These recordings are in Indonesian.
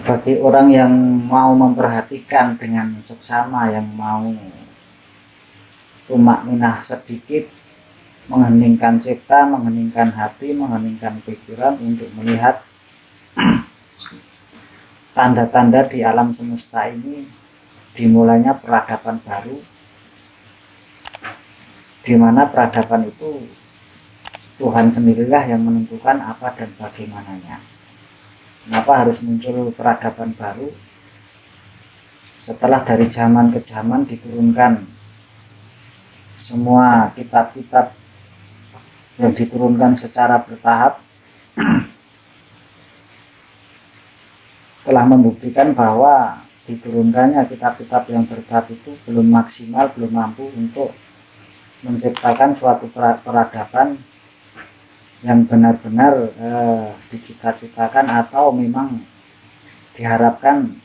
bagi orang yang mau memperhatikan dengan seksama, yang mau tumak minah sedikit, mengheningkan cipta, mengheningkan hati, mengheningkan pikiran untuk melihat tanda-tanda di alam semesta ini, dimulainya peradaban baru, di mana peradaban itu Tuhan sendirilah yang menentukan apa dan bagaimananya. Kenapa harus muncul peradaban baru? Setelah dari zaman ke zaman diturunkan semua kitab-kitab yang diturunkan secara bertahap, telah membuktikan bahwa diturunkannya kitab-kitab yang bertahap itu belum maksimal, belum mampu untuk menciptakan suatu peradaban yang benar-benar dicita-citakan atau memang diharapkan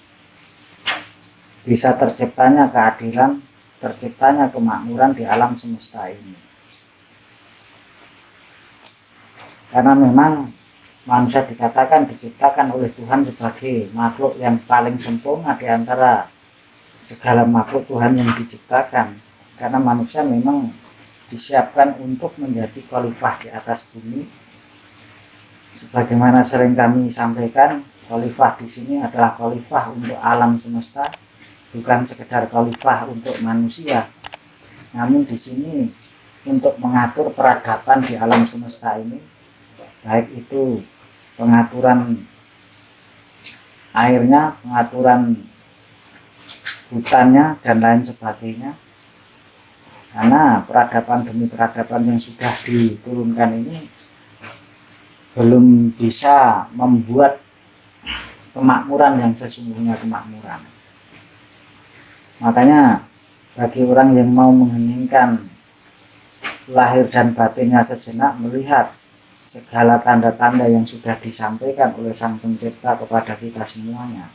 bisa terciptanya keadilan, terciptanya kemakmuran di alam semesta ini. Karena memang manusia dikatakan diciptakan oleh Tuhan sebagai makhluk yang paling sempurna di antara segala makhluk Tuhan yang diciptakan. Karena manusia memang disiapkan untuk menjadi khalifah di atas bumi. Sebagaimana sering kami sampaikan, khalifah di sini adalah khalifah untuk alam semesta, bukan sekedar khalifah untuk manusia. Namun di sini untuk mengatur peradaban di alam semesta ini, baik itu pengaturan airnya, pengaturan hutannya, dan lain sebagainya. Karena peradaban demi peradaban yang sudah diturunkan ini belum bisa membuat kemakmuran yang sesungguhnya kemakmuran. Makanya bagi orang yang mau mengheningkan lahir dan batinnya sejenak, melihat segala tanda-tanda yang sudah disampaikan oleh Sang Pencipta kepada kita semuanya,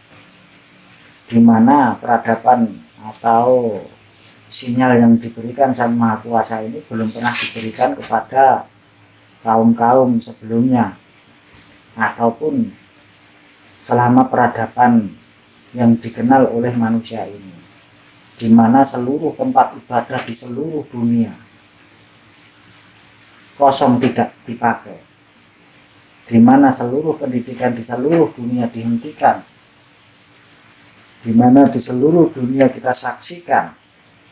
di mana peradaban atau sinyal yang diberikan Sang Maha Kuasa ini belum pernah diberikan kepada kaum-kaum sebelumnya, ataupun selama peradaban yang dikenal oleh manusia ini, di mana seluruh tempat ibadah di seluruh dunia kosong, tidak dipakai, di mana seluruh pendidikan di seluruh dunia dihentikan, di mana di seluruh dunia kita saksikan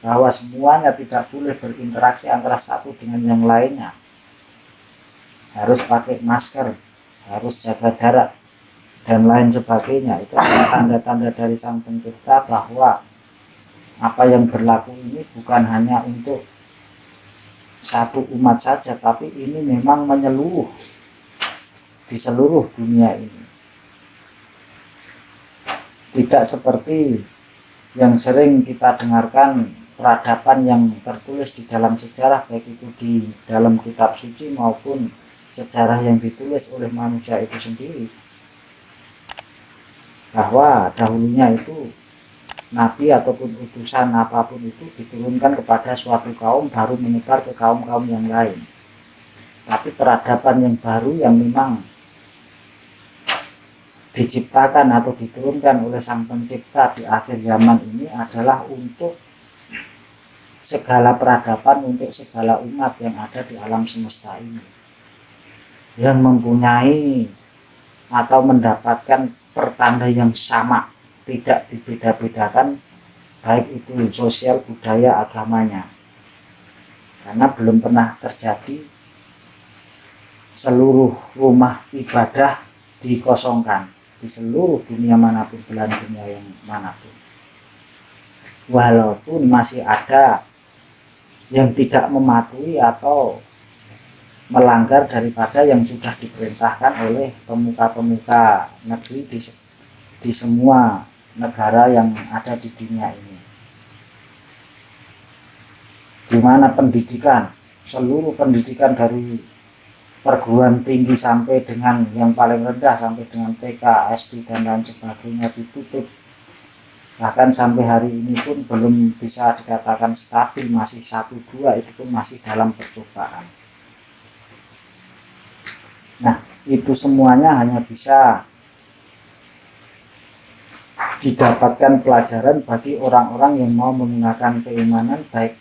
bahwa semuanya tidak boleh berinteraksi antara satu dengan yang lainnya, harus pakai masker, harus jaga jarak, dan lain sebagainya. Itu adalah tanda-tanda dari Sang Pencipta bahwa apa yang berlaku ini bukan hanya untuk satu umat saja, tapi ini memang menyeluruh di seluruh dunia ini. Tidak seperti yang sering kita dengarkan, peradaban yang tertulis di dalam sejarah, baik itu di dalam kitab suci maupun sejarah yang ditulis oleh manusia itu sendiri, bahwa dahulunya itu nabi ataupun utusan apapun itu diturunkan kepada suatu kaum, baru menyebar ke kaum-kaum yang lain. Tapi peradaban yang baru yang memang diciptakan atau diturunkan oleh Sang Pencipta di akhir zaman ini adalah untuk segala peradaban, untuk segala umat yang ada di alam semesta ini, yang mempunyai atau mendapatkan pertanda yang sama, tidak dibeda-bedakan baik itu sosial, budaya, agamanya. Karena belum pernah terjadi seluruh rumah ibadah dikosongkan di seluruh dunia manapun, belahan dunia yang manapun. Walaupun masih ada yang tidak mematuhi atau melanggar daripada yang sudah diperintahkan oleh pemuka-pemuka negeri di semua negara yang ada di dunia ini, di mana pendidikan, seluruh pendidikan dari perguruan tinggi sampai dengan yang paling rendah, sampai dengan TK, SD, dan lain sebagainya ditutup. Bahkan sampai hari ini pun belum bisa dikatakan stabil, masih 1-2, itu pun masih dalam percobaan. Nah, itu semuanya hanya bisa didapatkan pelajaran bagi orang-orang yang mau menggunakan keimanan, baik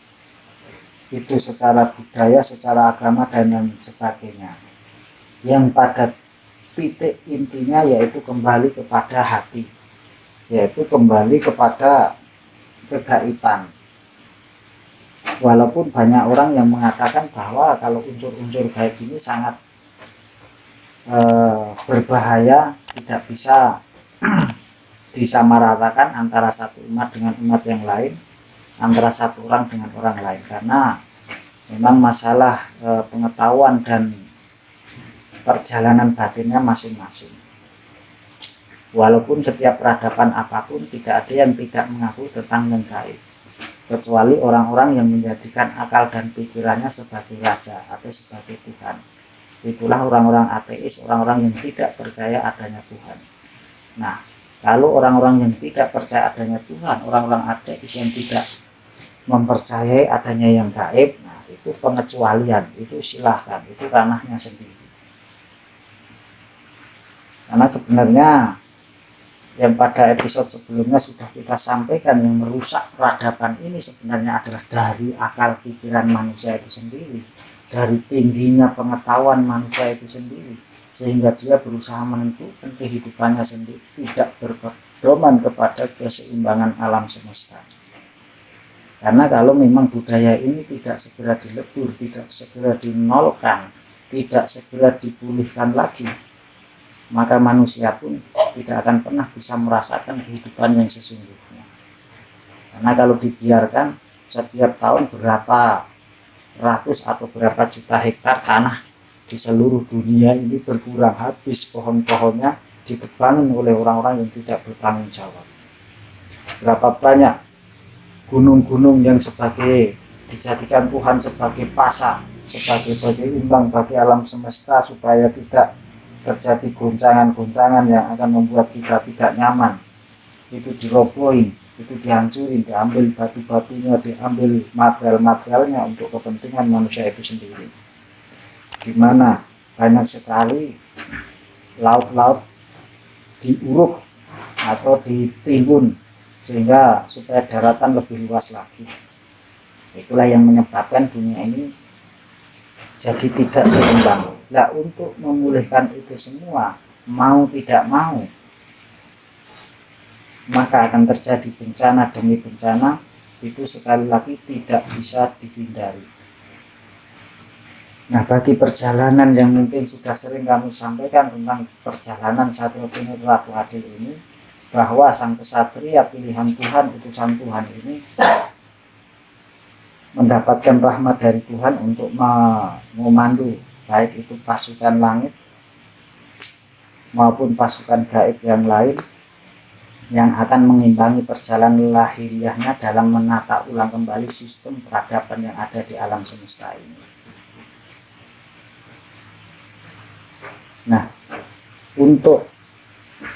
itu secara budaya, secara agama, dan lain sebagainya, yang pada titik intinya yaitu kembali kepada hati, yaitu kembali kepada kegaiban. Walaupun banyak orang yang mengatakan bahwa kalau unsur-unsur gaib ini sangat berbahaya, tidak bisa disamaratakan antara satu umat dengan umat yang lain, antara satu orang dengan orang lain, karena memang masalah pengetahuan dan perjalanan batinnya masing-masing. Walaupun setiap peradaban apapun tidak ada yang tidak mengaku tentang yang gaib, kecuali orang-orang yang menjadikan akal dan pikirannya sebagai raja atau sebagai Tuhan. Itulah orang-orang ateis, orang-orang yang tidak percaya adanya Tuhan. Nah, kalau orang-orang yang tidak percaya adanya Tuhan, orang-orang ateis yang tidak mempercayai adanya yang gaib, nah itu pengecualian, itu silahkan, itu ranahnya sendiri. Karena sebenarnya yang pada episode sebelumnya sudah kita sampaikan, yang merusak peradaban ini sebenarnya adalah dari akal pikiran manusia itu sendiri, dari tingginya pengetahuan manusia itu sendiri, sehingga dia berusaha menentukan kehidupannya sendiri, tidak berpedoman kepada keseimbangan alam semesta. Karena kalau memang budaya ini tidak segera dilebur, tidak segera dinolkan, tidak segera dipulihkan lagi, maka manusia pun tidak akan pernah bisa merasakan kehidupan yang sesungguhnya. Karena kalau dibiarkan, setiap tahun berapa ratus atau berapa juta hektar tanah di seluruh dunia ini berkurang habis, pohon-pohonnya ditebangin oleh orang-orang yang tidak bertanggung jawab. Berapa banyak gunung-gunung yang dijadikan Tuhan sebagai pasar, sebagai penyeimbang bagi alam semesta, supaya tidak terjadi goncangan-goncangan yang akan membuat kita tidak nyaman, itu dirobohin, itu dihancurin, diambil batu-batunya, diambil material-materialnya untuk kepentingan manusia itu sendiri. Di mana banyak sekali laut-laut diuruk atau ditimbun sehingga supaya daratan lebih luas lagi. Itulah yang menyebabkan dunia ini jadi tidak seimbang. Nah, untuk memulihkan itu semua, mau tidak mau, maka akan terjadi bencana demi bencana. Itu sekali lagi tidak bisa dihindari. Nah, bagi perjalanan yang mungkin sudah sering kami sampaikan tentang perjalanan Satrio Pinur Ratu Adil ini, bahwa sang kesatria pilihan Tuhan, utusan Tuhan ini mendapatkan rahmat dari Tuhan untuk memandu baik itu pasukan langit maupun pasukan gaib yang lain yang akan mengimbangi perjalanan lahiriahnya dalam menata ulang kembali sistem peradaban yang ada di alam semesta ini. Nah, untuk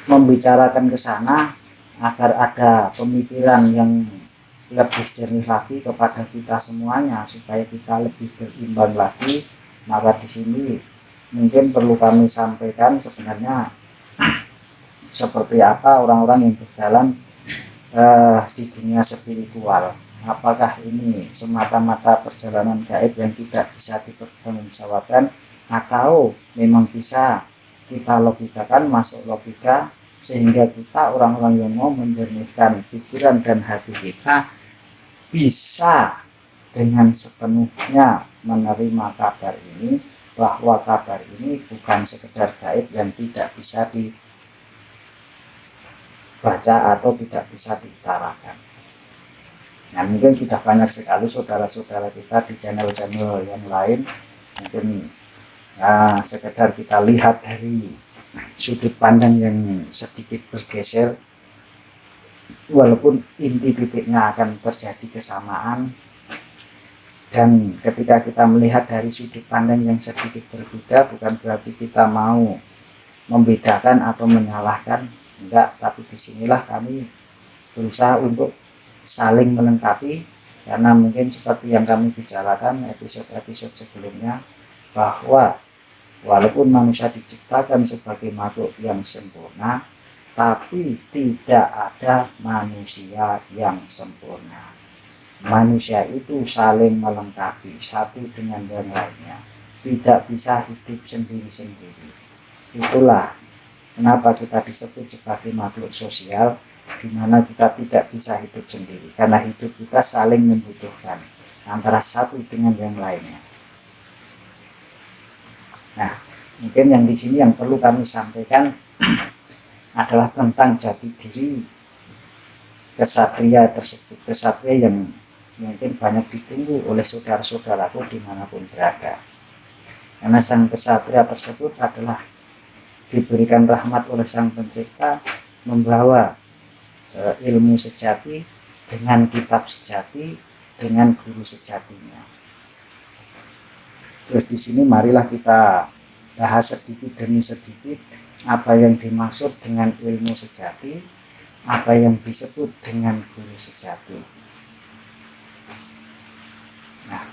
membicarakan ke sana agar ada pemikiran yang lebih jernih lagi kepada kita semuanya, supaya kita lebih berimbang lagi, maka di sini mungkin perlu kami sampaikan sebenarnya seperti apa orang-orang yang berjalan di dunia spiritual. Apakah ini semata-mata perjalanan gaib yang tidak bisa dipertanggungjawabkan, atau memang bisa kita logikakan, masuk logika, sehingga kita orang-orang yang mau menjernihkan pikiran dan hati kita bisa dengan sepenuhnya menerima kabar ini, bahwa kabar ini bukan sekedar gaib yang tidak bisa dibaca atau tidak bisa diutarakan. Nah, mungkin sudah banyak sekali saudara-saudara kita di channel-channel yang lain, mungkin sekedar kita lihat dari sudut pandang yang sedikit bergeser, walaupun inti titiknya akan terjadi kesamaan. Dan ketika kita melihat dari sudut pandang yang sedikit berbeda, bukan berarti kita mau membedakan atau menyalahkan, enggak, tapi disinilah kami berusaha untuk saling melengkapi, karena mungkin seperti yang kami bicarakan episode-episode sebelumnya, bahwa walaupun manusia diciptakan sebagai makhluk yang sempurna, tapi tidak ada manusia yang sempurna. Manusia itu saling melengkapi satu dengan yang lainnya, tidak bisa hidup sendiri-sendiri. Itulah kenapa kita disebut sebagai makhluk sosial, di mana kita tidak bisa hidup sendiri, karena hidup kita saling membutuhkan antara satu dengan yang lainnya. Nah, mungkin yang di sini yang perlu kami sampaikan adalah tentang jati diri kesatria tersebut, kesatria yang mungkin banyak ditunggu oleh saudara-saudaraku dimanapun berada. Karena sang kesatria tersebut adalah diberikan rahmat oleh Sang Pencipta, membawa ilmu sejati dengan kitab sejati, dengan guru sejatinya. Terus di sini marilah kita bahas sedikit demi sedikit apa yang dimaksud dengan ilmu sejati, apa yang disebut dengan guru sejati. Nah,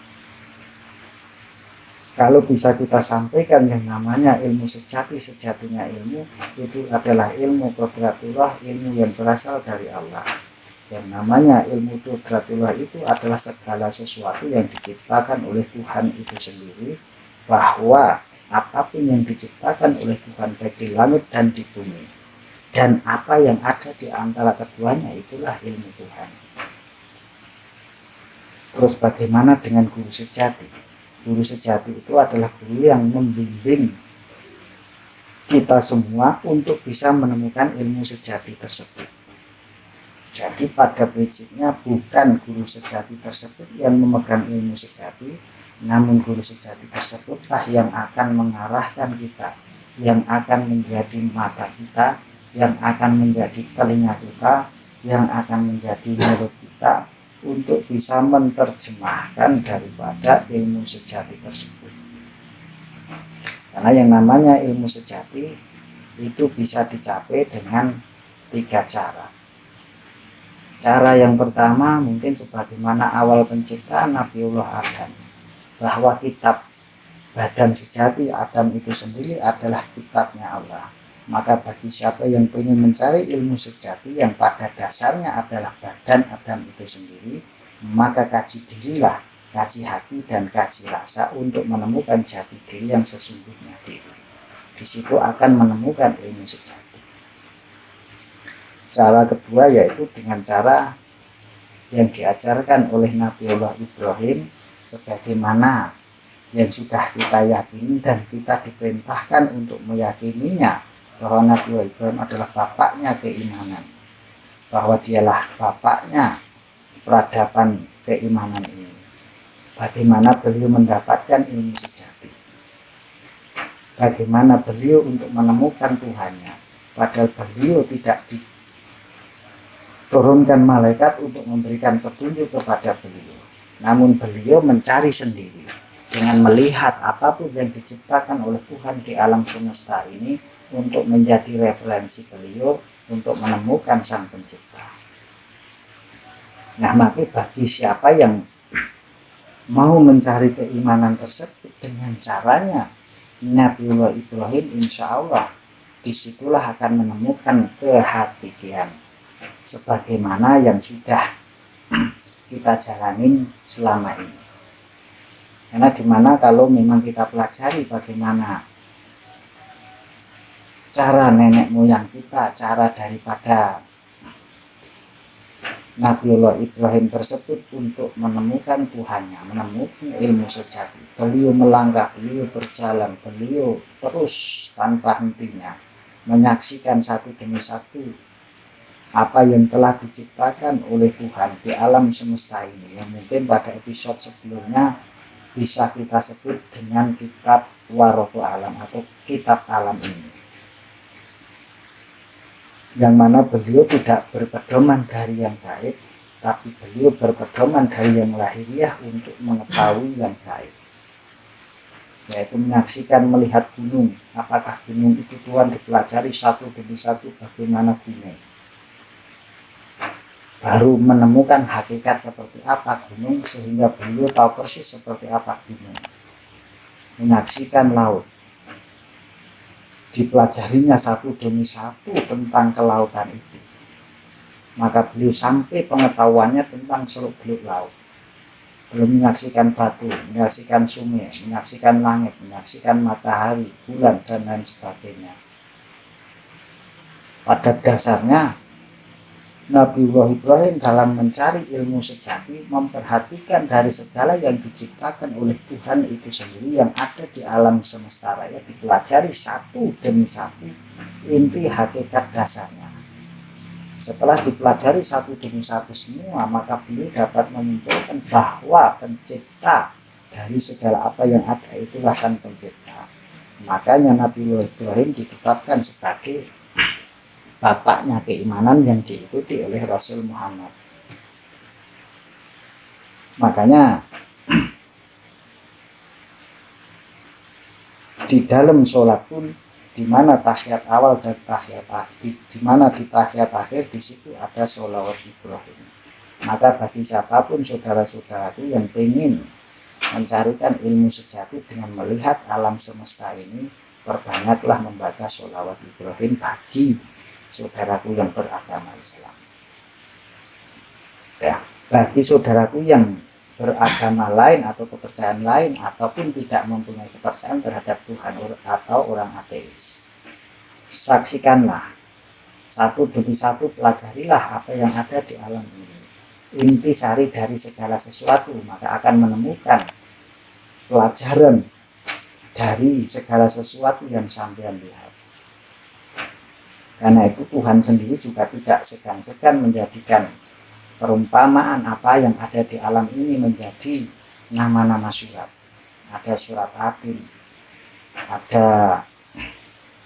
kalau bisa kita sampaikan yang namanya ilmu sejati, sejatinya ilmu itu adalah ilmu qudratullah, ilmu yang berasal dari Allah. Yang namanya ilmu qudratullah itu adalah segala sesuatu yang diciptakan oleh Tuhan itu sendiri, bahwa apapun yang diciptakan oleh Tuhan baik di langit dan di bumi, dan apa yang ada di antara keduanya, itulah ilmu Tuhan. Terus bagaimana dengan guru sejati? Guru sejati itu adalah guru yang membimbing kita semua untuk bisa menemukan ilmu sejati tersebut. Jadi pada prinsipnya bukan guru sejati tersebut yang memegang ilmu sejati, namun guru sejati tersebutlah yang akan mengarahkan kita, yang akan menjadi mata kita, yang akan menjadi telinga kita, yang akan menjadi mulut kita, untuk bisa menerjemahkan daripada ilmu sejati tersebut. Karena yang namanya ilmu sejati itu bisa dicapai dengan 3 cara. Cara yang pertama mungkin sebagaimana awal penciptaan Nabiullah Adam, bahwa kitab badan sejati Adam itu sendiri adalah kitabnya Allah. Maka bagi siapa yang ingin mencari ilmu sejati yang pada dasarnya adalah badan Adam itu sendiri, maka kaji dirilah, kaji hati dan kaji rasa untuk menemukan jati diri yang sesungguhnya diri. Di situ akan menemukan ilmu sejati. Cara kedua yaitu dengan cara yang diajarkan oleh Nabiullah Ibrahim, sebagaimana yang sudah kita yakini dan kita diperintahkan untuk meyakininya, bahwa Nabiullah Ibrahim adalah bapaknya keimanan, bahwa dialah bapaknya peradaban keimanan ini. Bagaimana beliau mendapatkan ilmu sejati, bagaimana beliau untuk menemukan Tuhannya, padahal beliau tidak diturunkan malaikat untuk memberikan petunjuk kepada beliau, namun beliau mencari sendiri dengan melihat apapun yang diciptakan oleh Tuhan di alam semesta ini untuk menjadi referensi beliau untuk menemukan Sang Pencipta. Nah, maka bagi siapa yang mau mencari keimanan tersebut dengan caranya Nabiullah Ibrahim, insya Allah disitulah akan menemukan kehakikian sebagaimana yang sudah kita jalanin selama ini. Karena dimana kalau memang kita pelajari bagaimana cara nenek moyang kita, cara daripada Nabiullah Ibrahim tersebut untuk menemukan Tuhannya, menemukan ilmu sejati. Beliau melangkah, beliau berjalan, beliau terus tanpa hentinya menyaksikan satu demi satu apa yang telah diciptakan oleh Tuhan di alam semesta ini, yang mungkin pada episode sebelumnya bisa kita sebut dengan kitab Warohul Alam atau kitab alam ini, yang mana beliau tidak berpedoman dari yang gaib, tapi beliau berpedoman dari yang lahiriah untuk mengetahui yang gaib, yaitu menyaksikan, melihat gunung. Apakah gunung itu Tuhan dipelajari satu demi satu bagaimana gunung, baru menemukan hakikat seperti apa gunung, sehingga beliau tahu persis seperti apa gunung. Menyaksikan laut, dipelajarinya satu demi satu tentang kelautan itu, maka beliau sampai pengetahuannya tentang seluk-beluk laut. Belum menyaksikan batu, menyaksikan sungai, menyaksikan langit, menyaksikan matahari, bulan, dan lain sebagainya. Pada dasarnya Nabiullah Ibrahim dalam mencari ilmu sejati memperhatikan dari segala yang diciptakan oleh Tuhan itu sendiri yang ada di alam semesta raya, dipelajari satu demi satu inti hakikat dasarnya. Setelah dipelajari satu demi satu semua, maka beliau dapat menyimpulkan bahwa pencipta dari segala apa yang ada itulah Sang Pencipta. Makanya Nabiullah Ibrahim ditetapkan sebagai bapaknya keimanan yang diikuti oleh Rasul Muhammad. Makanya di dalam sholat pun, di mana tahiyat awal dan tahiyat akhir, di mana di tahiyat akhir di situ ada sholawat Ibrahim. Maka bagi siapapun saudara-saudaraku yang ingin mencarikan ilmu sejati dengan melihat alam semesta ini, perbanyaklah membaca sholawat Ibrahim bagi saudaraku yang beragama Islam. Ya, bagi saudaraku yang beragama lain atau kepercayaan lain ataupun tidak mempunyai kepercayaan terhadap Tuhan atau orang ateis, saksikanlah satu demi satu, pelajarilah apa yang ada di alam ini, inti sari dari segala sesuatu, maka akan menemukan pelajaran dari segala sesuatu yang sampean lihat. Karena itu Tuhan sendiri juga tidak segan-segan menjadikan perumpamaan apa yang ada di alam ini menjadi nama-nama surat. Ada surat Atin, ada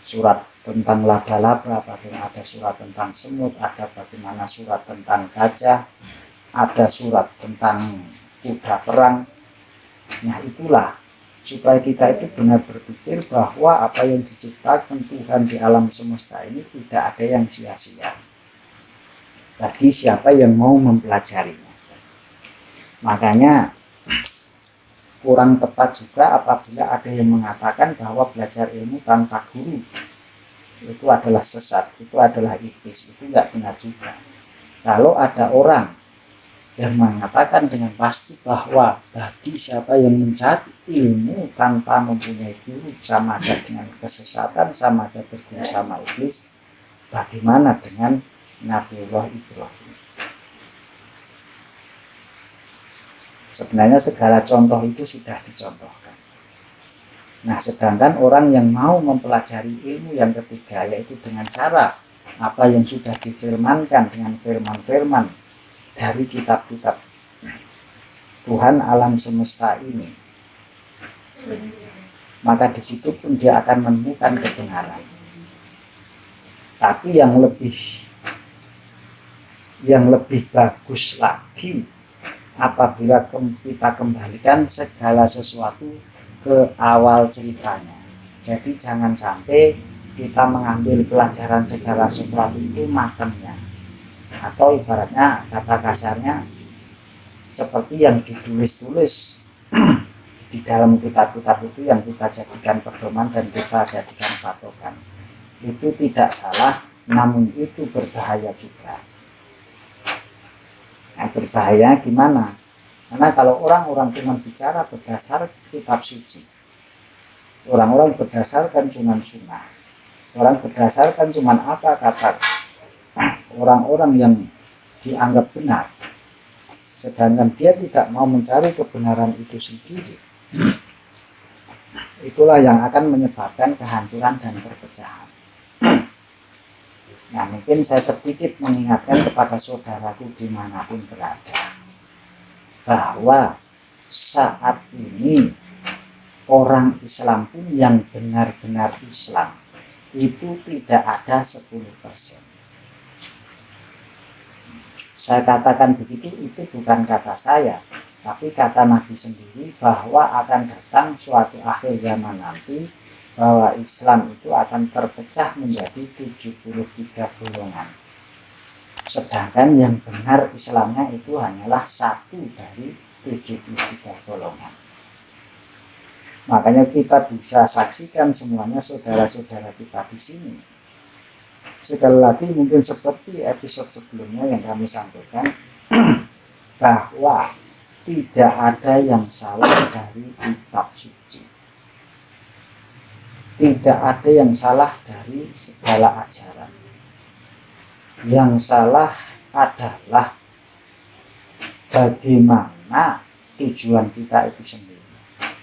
surat tentang laba-laba, ada surat tentang semut, ada bagaimana surat tentang gajah, ada surat tentang kuda perang. Nah itulah supaya kita itu benar berpikir bahwa apa yang diciptakan Tuhan di alam semesta ini tidak ada yang sia-sia bagi siapa yang mau mempelajarinya. Makanya kurang tepat juga apabila ada yang mengatakan bahwa belajar ilmu tanpa guru itu adalah sesat, itu adalah iblis. Itu tidak benar juga. Kalau ada orang yang mengatakan dengan pasti bahwa bagi siapa yang mencari ilmu tanpa mempunyai guru sama aja dengan kesesatan, sama aja berguru sama iblis, bagaimana dengan Nabiullah Ibrahim? Sebenarnya segala contoh itu sudah dicontohkan. Nah, sedangkan orang yang mau mempelajari ilmu yang ketiga, yaitu dengan cara apa yang sudah difirmankan dengan firman-firman dari kitab-kitab Tuhan alam semesta ini, maka di situ pun dia akan menemukan kebenaran. Tapi yang lebih bagus lagi apabila kita kembalikan segala sesuatu ke awal ceritanya. Jadi jangan sampai kita mengambil pelajaran segala sesuatu itu matangnya, atau ibaratnya kata kasarnya seperti yang ditulis-tulis di dalam kitab-kitab itu yang kita jadikan pedoman dan kita jadikan patokan. Itu tidak salah, namun itu berbahaya juga. Nah, berbahaya gimana? Karena kalau orang-orang cuma bicara berdasar kitab suci, orang-orang berdasarkan sunnah, orang berdasarkan cuma apa kata orang-orang yang dianggap benar, sedangkan dia tidak mau mencari kebenaran itu sendiri, itulah yang akan menyebabkan kehancuran dan perpecahan. Nah, mungkin saya sedikit mengingatkan kepada saudaraku dimanapun berada, bahwa saat ini orang Islam pun yang benar-benar Islam itu tidak ada 10%. Saya katakan begitu, itu bukan kata saya, tapi kata Nabi sendiri bahwa akan datang suatu akhir zaman nanti, bahwa Islam itu akan terpecah menjadi 73 golongan. Sedangkan yang benar Islamnya itu hanyalah satu dari 73 golongan. Makanya kita bisa saksikan semuanya saudara-saudara kita di sini. Sekali lagi mungkin seperti episode sebelumnya yang kami sampaikan bahwa tidak ada yang salah dari kitab suci. Tidak ada yang salah dari segala ajaran. Yang salah adalah bagaimana tujuan kita itu sendiri.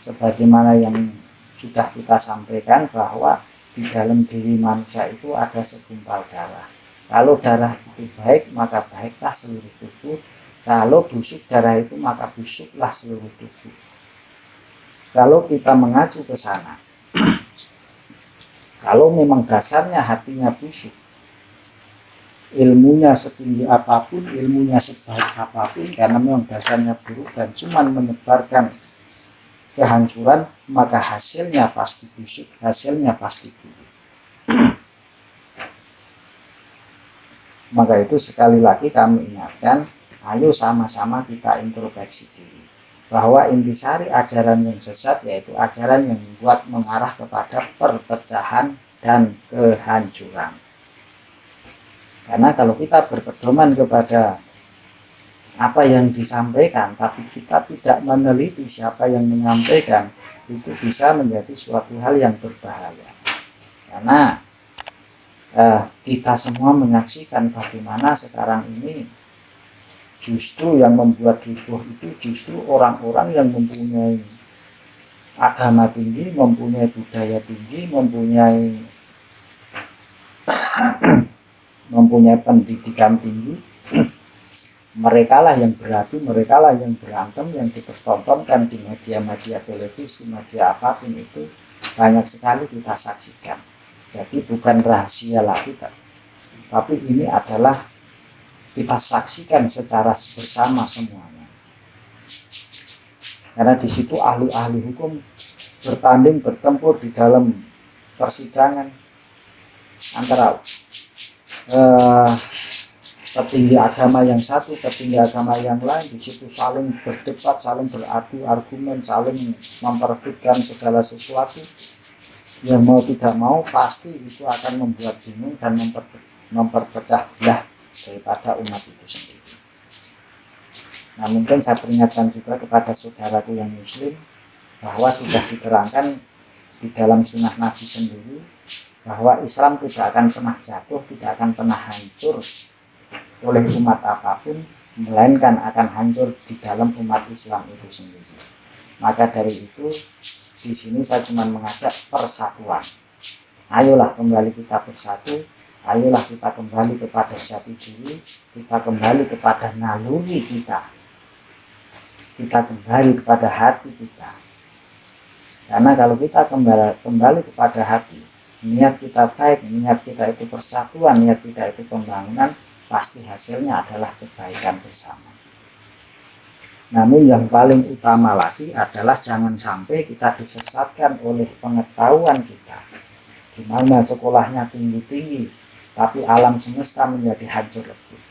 Sebagaimana yang sudah kita sampaikan bahwa di dalam diri manusia itu ada segumpal darah. Kalau darah itu baik, maka baiklah seluruh tubuh. Kalau busuk darah itu, maka busuklah seluruh tubuh. Kalau kita mengacu ke sana, kalau memang dasarnya hatinya busuk, ilmunya setinggi apapun, ilmunya sebaik apapun, karena memang dasarnya buruk dan cuma menyebarkan kehancuran, maka hasilnya pasti busuk, hasilnya pasti buruk. Maka itu sekali lagi kami ingatkan, ayo sama-sama kita introspeksi diri bahwa intisari ajaran yang sesat yaitu ajaran yang membuat mengarah kepada perpecahan dan kehancuran. Karena kalau kita berpedoman kepada apa yang disampaikan, tapi kita tidak meneliti siapa yang menyampaikan, itu bisa menjadi suatu hal yang berbahaya. Karena kita semua menyaksikan bagaimana sekarang ini justru yang membuat heboh itu justru orang-orang yang mempunyai agama tinggi, mempunyai budaya tinggi, mempunyai pendidikan tinggi. Mereka lah yang beradu, mereka lah yang berantem, yang dipertontonkan di media-media televisi, media apapun itu banyak sekali kita saksikan. Jadi bukan rahasia lagi, tapi ini adalah kita saksikan secara bersama semuanya. Karena di situ ahli-ahli hukum bertanding bertempur di dalam persidangan antara petinggi agama yang satu, petinggi agama yang lain. Di situ saling berdebat, saling beradu argumen, saling memperebutkan segala sesuatu. Yang mau tidak mau pasti itu akan membuat bingung dan memperpecah belah daripada umat itu sendiri. Nah, mungkin saya peringatkan juga kepada saudaraku yang muslim bahwa sudah diterangkan di dalam sunnah Nabi sendiri bahwa Islam tidak akan pernah jatuh, tidak akan pernah hancur oleh umat apapun, melainkan akan hancur di dalam umat Islam itu sendiri. Maka dari itu, di sini saya cuma mengajak persatuan. Ayolah kembali kita bersatu, ayolah kita kembali kepada jati diri, kita kembali kepada naluri kita kembali kepada hati kita. Karena kalau kita kembali kepada hati, niat kita baik, niat kita itu persatuan, niat kita itu pembangunan, pasti hasilnya adalah kebaikan bersama. Namun yang paling utama lagi adalah jangan sampai kita disesatkan oleh pengetahuan kita. Gimana sekolahnya tinggi-tinggi, tapi alam semesta menjadi hancur lebur.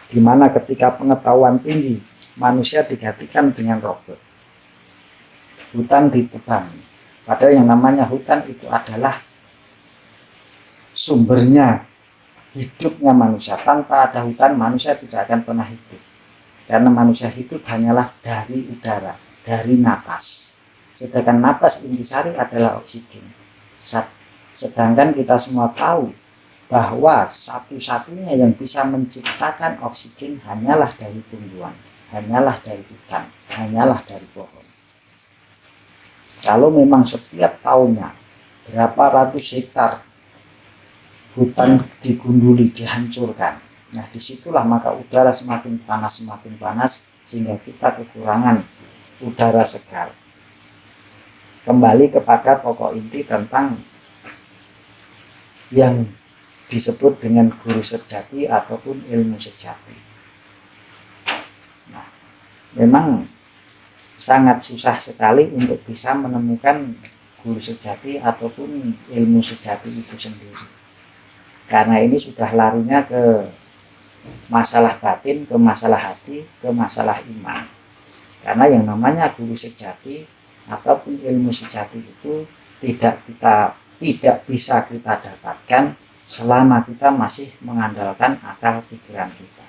Dimana ketika pengetahuan tinggi, manusia digantikan dengan robot. Hutan ditebang. Padahal yang namanya hutan itu adalah sumbernya hidupnya manusia. Tanpa ada hutan, manusia tidak akan pernah hidup. Karena manusia hidup hanyalah dari udara, dari napas. Sedangkan napas intisari adalah oksigen. Sedangkan kita semua tahu bahwa satu-satunya yang bisa menciptakan oksigen hanyalah dari tumbuhan, hanyalah dari hutan, hanyalah dari pohon. Kalau memang setiap tahunnya berapa ratus hektar hutan digunduli, dihancurkan, nah disitulah maka udara semakin panas, sehingga kita kekurangan udara segar. Kembali kepada pokok inti tentang yang disebut dengan guru sejati ataupun ilmu sejati. Nah, memang sangat susah sekali untuk bisa menemukan guru sejati ataupun ilmu sejati itu sendiri. Karena ini sudah larinya ke masalah batin, ke masalah hati, ke masalah iman. Karena yang namanya guru sejati ataupun ilmu sejati itu tidak bisa kita dapatkan selama kita masih mengandalkan akal pikiran kita.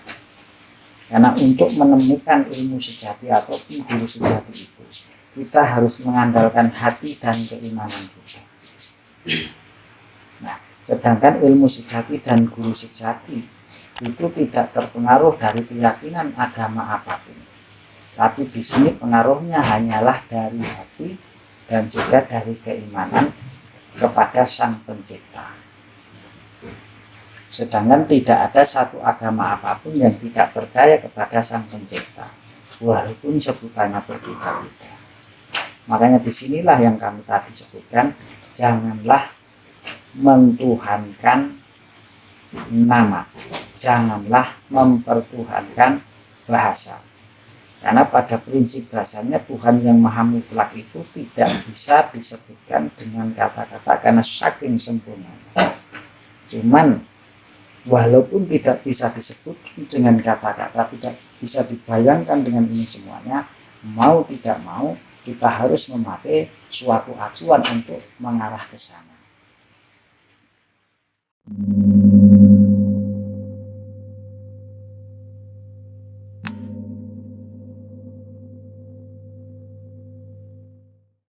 Karena untuk menemukan ilmu sejati ataupun guru sejati itu, kita harus mengandalkan hati dan keimanan kita. Nah, sedangkan ilmu sejati dan guru sejati itu tidak terpengaruh dari keyakinan agama apapun. Tapi di sini pengaruhnya hanyalah dari hati dan juga dari keimanan kepada Sang Pencipta. Sedangkan tidak ada satu agama apapun yang tidak percaya kepada Sang Pencipta, walaupun sebutannya berbeda-beda. Makanya disinilah yang kami tadi sebutkan, janganlah mentuhankan nama, janganlah mempertuhankan bahasa. Karena pada prinsip dasarnya Tuhan yang Maha Mutlak itu tidak bisa disebutkan dengan kata-kata karena saking sempurnanya. Cuman walaupun tidak bisa disebutkan dengan kata-kata, tidak bisa dibayangkan dengan ini semuanya, mau tidak mau kita harus memakai suatu acuan untuk mengarah ke sana.